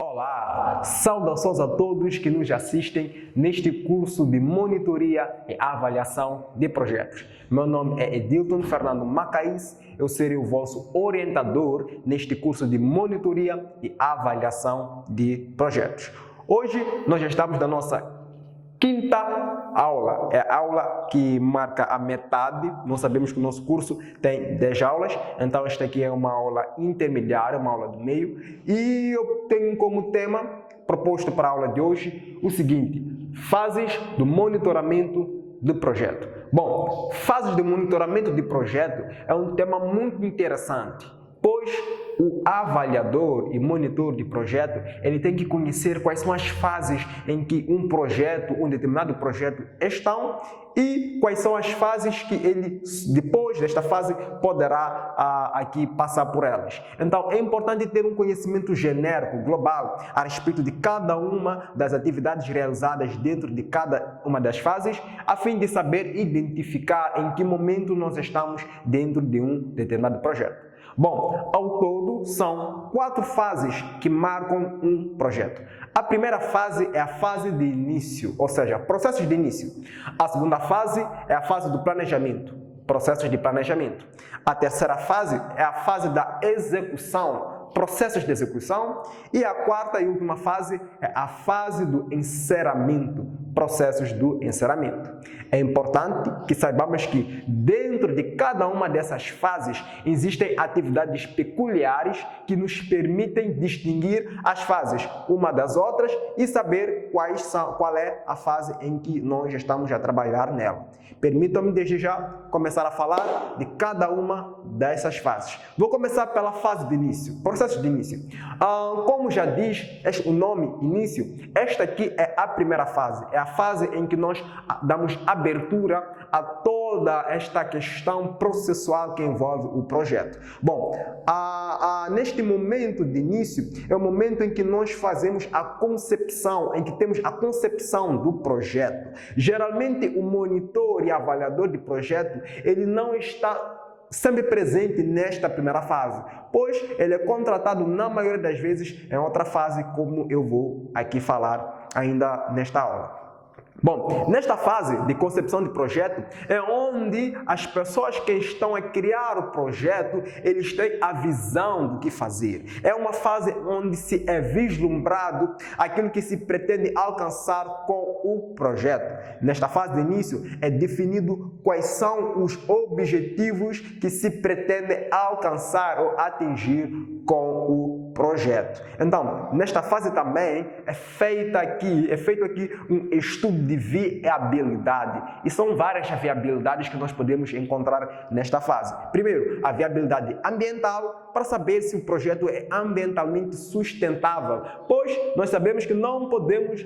Olá, saudações a todos que nos assistem neste curso de monitoria e avaliação de projetos. Meu nome é Edilton Fernando Macaís, eu serei o vosso orientador neste curso de monitoria e avaliação de projetos. Hoje nós já estamos na nossa quinta aula, é a aula que marca a metade. Nós sabemos que o nosso curso tem 10 aulas, então esta aqui é uma aula intermediária, uma aula do meio, e eu tenho como tema proposto para a aula de hoje o seguinte: fases do monitoramento do projeto. Bom, fases de monitoramento de projeto é um tema muito interessante, pois o avaliador e monitor de projeto, ele tem que conhecer quais são as fases em que um determinado projeto estão e quais são as fases que ele, depois desta fase, poderá aqui passar por elas. Então, é importante ter um conhecimento genérico, global, a respeito de cada uma das atividades realizadas dentro de cada uma das fases, a fim de saber identificar em que momento nós estamos dentro de um determinado projeto. Bom, ao todo são 4 fases que marcam um projeto. A primeira fase é a fase de início, ou seja, processos de início. A segunda fase é a fase do planejamento, processos de planejamento. A terceira fase é a fase da execução, processos de execução. E a quarta e última fase é a fase do encerramento, processos do encerramento. É importante que saibamos que dentro de cada uma dessas fases existem atividades peculiares que nos permitem distinguir as fases uma das outras e saber qual é a fase em que nós estamos a trabalhar nela. Permitam-me desde já começar a falar de cada uma dessas fases. Vou começar pela fase de início, processos de início. Como já diz o nome início, esta aqui é a primeira fase, é a fase em que nós damos abertura a toda esta questão processual que envolve o projeto. Bom, neste momento de início é o momento em que nós fazemos a concepção, em que temos a concepção do projeto. Geralmente o monitor e avaliador de projeto, ele não está sempre presente nesta primeira fase, pois ele é contratado na maioria das vezes em outra fase, como eu vou aqui falar ainda nesta aula. Bom, nesta fase de concepção de projeto é onde as pessoas que estão a criar o projeto, eles têm a visão do que fazer. É uma fase onde se é vislumbrado aquilo que se pretende alcançar com o projeto. Nesta fase de início é definido quais são os objetivos que se pretende alcançar ou atingir com o projeto. Então, nesta fase também é feito aqui um estudo de viabilidade. E são várias viabilidades que nós podemos encontrar nesta fase. Primeiro, a viabilidade ambiental, para saber se o projeto é ambientalmente sustentável, pois nós sabemos que não podemos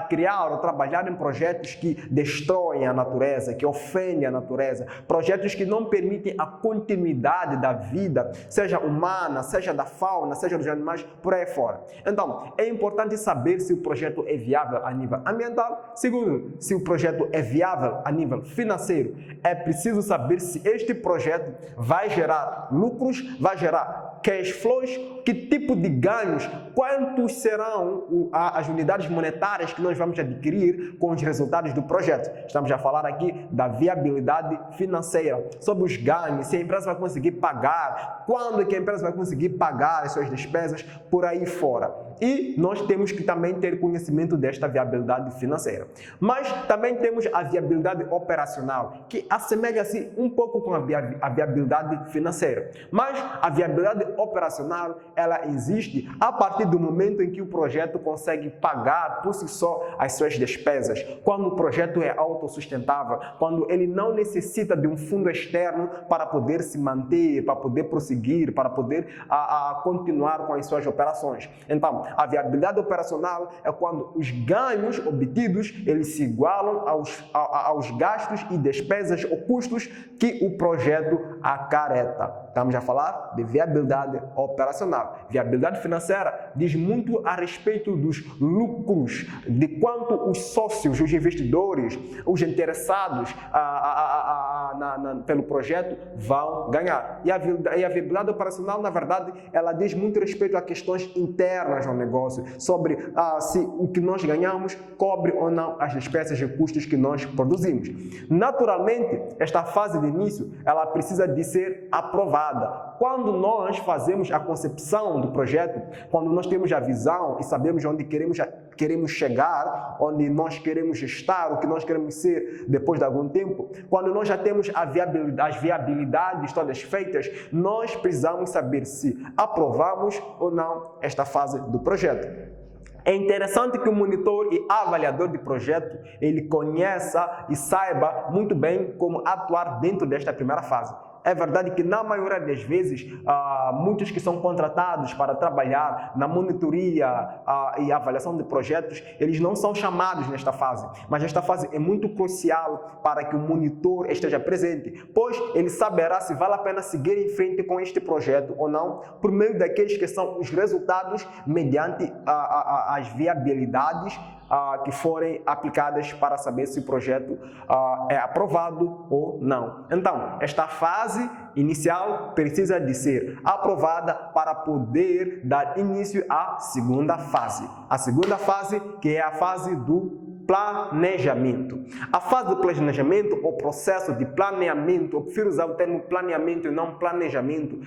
criar ou trabalhar em projetos que destroem a natureza, que ofendem a natureza, projetos que não permitem a continuidade da vida, seja humana, seja da fauna, seja dos animais, por aí fora. Então, é importante saber se o projeto é viável a nível ambiental. Segundo, se o projeto é viável a nível financeiro. É preciso saber se este projeto vai gerar lucros, vai gerar cash flows, que tipo de ganhos, quantos serão as unidades monetárias que nós vamos adquirir com os resultados do projeto. Estamos a falar aqui da viabilidade financeira, sobre os ganhos, se a empresa vai conseguir pagar, quando que a empresa vai conseguir pagar as suas despesas, por aí fora. E nós temos que também ter conhecimento desta viabilidade financeira. Mas também temos a viabilidade operacional, que assemelha-se um pouco com a viabilidade financeira. Mas a viabilidade operacional, ela existe a partir do momento em que o projeto consegue pagar por si só as suas despesas. Quando o projeto é autossustentável, quando ele não necessita de um fundo externo para poder se manter, para poder prosseguir, para poder continuar com as suas operações. Então, a viabilidade operacional é quando os ganhos obtidos, eles se igualam aos gastos e despesas ou custos que o projeto acarreta. Estamos a falar de viabilidade operacional. Viabilidade financeira diz muito a respeito dos lucros, de quanto os sócios, os investidores, os interessados pelo projeto vão ganhar. E a viabilidade operacional, na verdade, ela diz muito respeito a questões internas ao negócio, sobre se o que nós ganhamos cobre ou não as despesas e custos que nós produzimos. Naturalmente, esta fase de início, ela precisa de ser aprovada. Quando nós fazemos a concepção do projeto, quando nós temos a visão e sabemos onde queremos chegar, onde nós queremos estar, o que nós queremos ser depois de algum tempo, quando nós já temos as viabilidades todas feitas, nós precisamos saber se aprovamos ou não esta fase do projeto. É interessante que o monitor e avaliador de projeto, ele conheça e saiba muito bem como atuar dentro desta primeira fase. É verdade que na maioria das vezes, muitos que são contratados para trabalhar na monitoria e avaliação de projetos, eles não são chamados nesta fase. Mas esta fase é muito crucial para que o monitor esteja presente, pois ele saberá se vale a pena seguir em frente com este projeto ou não, por meio daqueles que são os resultados mediante as viabilidades que forem aplicadas para saber se o projeto é aprovado ou não. Então, esta fase inicial precisa de ser aprovada para poder dar início à segunda fase. A segunda fase, que é a fase do planejamento. A fase do planejamento, ou processo de planeamento, eu prefiro usar o termo planeamento e não planejamento,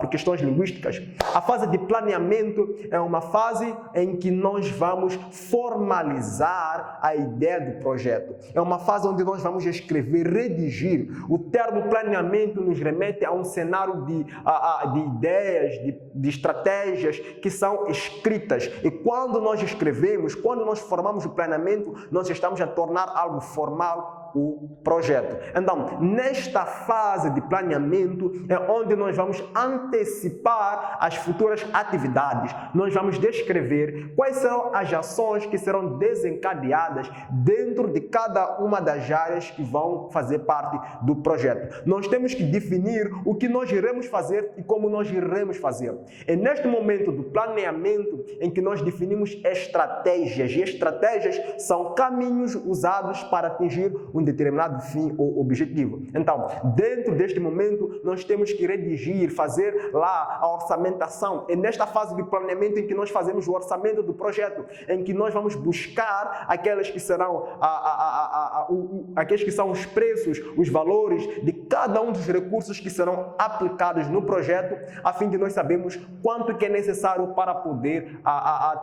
por questões linguísticas. A fase de planeamento é uma fase em que nós vamos formalizar a ideia do projeto. É uma fase onde nós vamos escrever, redigir. O termo planeamento nos remete a um cenário de ideias, de estratégias que são escritas. E quando nós escrevemos, quando nós formamos o planeamento, nós estamos a tornar algo formal o projeto. Então, nesta fase de planeamento é onde nós vamos antecipar as futuras atividades. Nós vamos descrever quais serão as ações que serão desencadeadas dentro de cada uma das áreas que vão fazer parte do projeto. Nós temos que definir o que nós iremos fazer e como nós iremos fazer. É neste momento do planeamento em que nós definimos estratégias, e estratégias são caminhos usados para atingir um determinado fim ou objetivo. Então, dentro deste momento, nós temos que redigir, fazer lá a orçamentação. É nesta fase de planeamento em que nós fazemos o orçamento do projeto, em que nós vamos buscar aquelas que serão aqueles que são os preços, os valores de cada um dos recursos que serão aplicados no projeto, a fim de nós sabermos quanto que é necessário para poder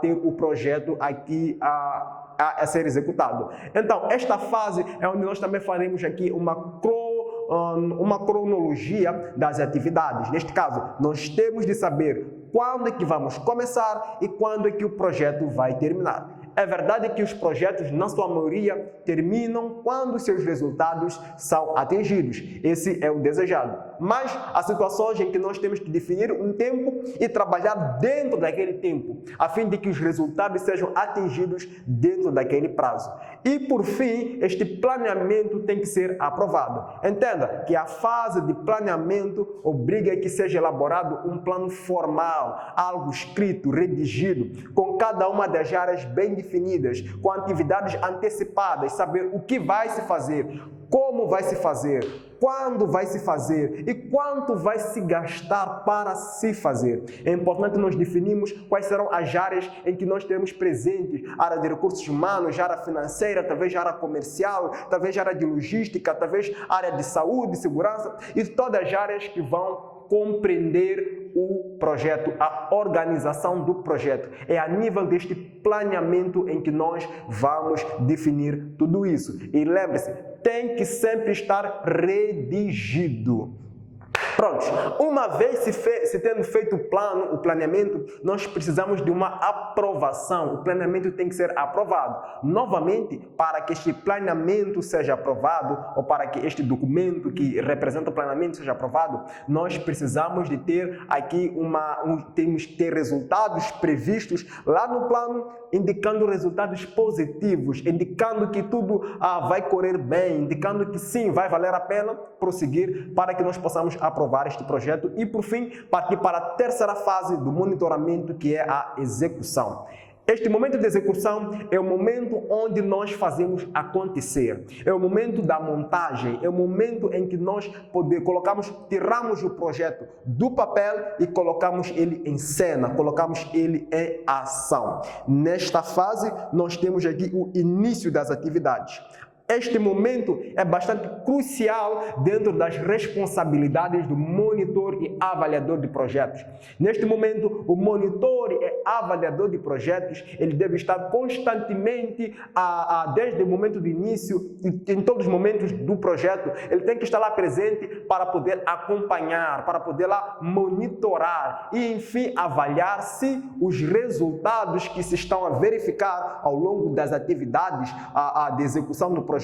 ter o projeto aqui a ser executado. Então, esta fase é onde nós também faremos aqui uma cronologia das atividades. Neste caso, nós temos de saber quando é que vamos começar e quando é que o projeto vai terminar. É verdade que os projetos, na sua maioria, terminam quando seus resultados são atingidos. Esse é o desejado. Mas há situações em que nós temos que definir um tempo e trabalhar dentro daquele tempo, a fim de que os resultados sejam atingidos dentro daquele prazo. E, por fim, este planeamento tem que ser aprovado. Entenda que a fase de planeamento obriga que seja elaborado um plano formal, algo escrito, redigido, com cada uma das áreas bem definidas, com atividades antecipadas, saber o que vai se fazer, como vai se fazer, quando vai se fazer e quanto vai se gastar para se fazer. É importante nós definirmos quais serão as áreas em que nós teremos presentes, área de recursos humanos, área financeira, talvez área comercial, talvez área de logística, talvez área de saúde, segurança, e todas as áreas que vão compreender o projeto, a organização do projeto. É a nível deste planeamento em que nós vamos definir tudo isso. E lembre-se, tem que sempre estar redigido. Pronto, uma vez se tendo feito o planeamento, nós precisamos de uma aprovação. O planeamento tem que ser aprovado. Novamente, para que este planeamento seja aprovado, ou para que este documento que representa o planeamento seja aprovado, nós precisamos de ter aqui temos que ter resultados previstos lá no plano, indicando resultados positivos, indicando que tudo vai correr bem, indicando que sim, vai valer a pena prosseguir para que nós possamos aprovar este projeto e, por fim, partir para a terceira fase do monitoramento, que é a execução. Este momento de execução é o momento onde nós fazemos acontecer. É o momento da montagem, é o momento em que nós tiramos o projeto do papel e colocamos ele em cena, colocamos ele em ação. Nesta fase, nós temos aqui o início das atividades. Este momento é bastante crucial dentro das responsabilidades do monitor e avaliador de projetos. Neste momento, o monitor e avaliador de projetos, ele deve estar constantemente, desde o momento do início, em todos os momentos do projeto, ele tem que estar lá presente para poder acompanhar, para poder lá monitorar e, enfim, avaliar se os resultados que se estão a verificar ao longo das atividades de execução do projeto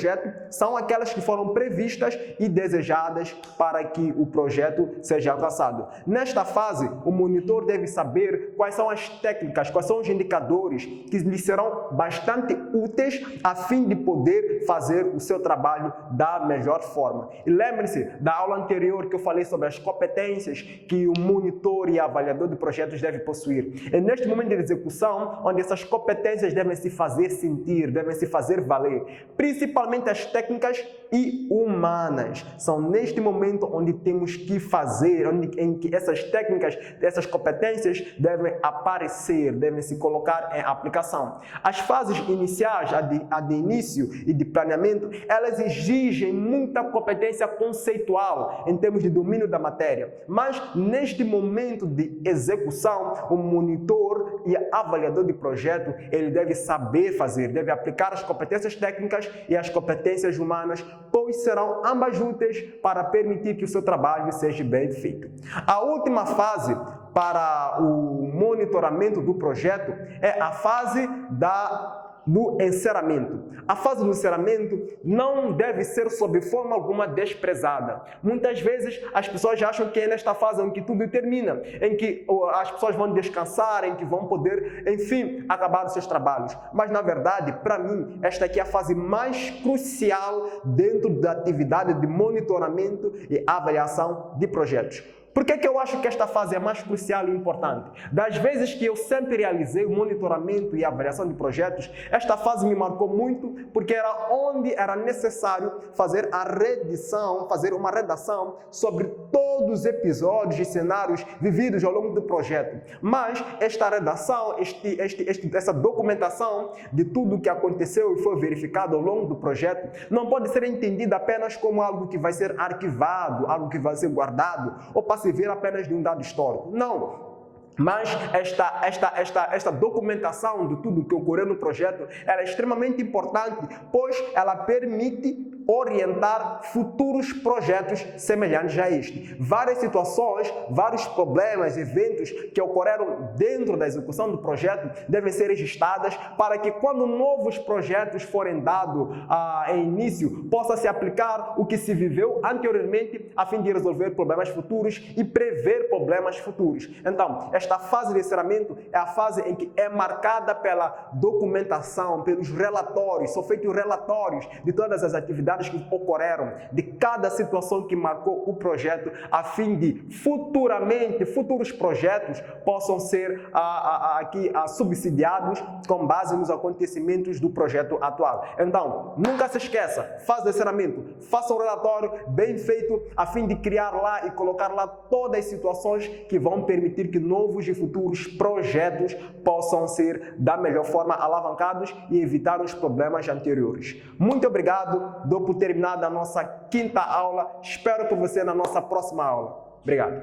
são aquelas que foram previstas e desejadas para que o projeto seja alcançado. Nesta fase, o monitor deve saber quais são as técnicas, quais são os indicadores que lhe serão bastante úteis a fim de poder fazer o seu trabalho da melhor forma. E lembre-se da aula anterior que eu falei sobre as competências que o monitor e avaliador de projetos deve possuir. É neste momento de execução onde essas competências devem se fazer sentir, devem se fazer valer, principalmente as técnicas e humanas. São neste momento onde temos que fazer, em que essas técnicas, essas competências devem aparecer, devem se colocar em aplicação. As fases iniciais, a de início e de planeamento, elas exigem muita competência conceitual em termos de domínio da matéria. Mas neste momento de execução, o monitor e avaliador de projeto, ele deve saber fazer, deve aplicar as competências técnicas e as competências humanas, pois serão ambas úteis para permitir que o seu trabalho seja bem feito. A última fase para o monitoramento do projeto é a fase do encerramento. A fase do encerramento não deve ser sob forma alguma desprezada. Muitas vezes as pessoas acham que é nesta fase em que tudo termina, em que as pessoas vão descansar, em que vão poder, enfim, acabar os seus trabalhos. Mas na verdade, para mim, esta aqui é a fase mais crucial dentro da atividade de monitoramento e avaliação de projetos. Por que eu acho que esta fase é mais crucial e importante? Das vezes que eu sempre realizei o monitoramento e avaliação de projetos, esta fase me marcou muito porque era onde era necessário fazer a redição, fazer uma redação sobre todos os episódios e cenários vividos ao longo do projeto. Mas esta redação, essa documentação de tudo o que aconteceu e foi verificado ao longo do projeto, não pode ser entendida apenas como algo que vai ser arquivado, algo que vai ser guardado, ou para servir apenas de um dado histórico. Não. Mas esta documentação de tudo que ocorreu no projeto é extremamente importante, pois ela permite orientar futuros projetos semelhantes a este. Várias situações, vários problemas, eventos que ocorreram dentro da execução do projeto devem ser registradas para que quando novos projetos forem dados em início, possa se aplicar o que se viveu anteriormente a fim de resolver problemas futuros e prever problemas futuros. Então, esta fase de encerramento é a fase em que é marcada pela documentação, pelos relatórios, são feitos relatórios de todas as atividades que ocorreram, de cada situação que marcou o projeto, a fim de futuros projetos possam ser subsidiados com base nos acontecimentos do projeto atual. Então, nunca se esqueça, fase de encerramento, faça um relatório bem feito a fim de criar lá e colocar lá todas as situações que vão permitir que novos e futuros projetos possam ser da melhor forma alavancados e evitar os problemas anteriores. Muito obrigado, dou por terminada a nossa quinta aula. Espero por você na nossa próxima aula. Obrigado.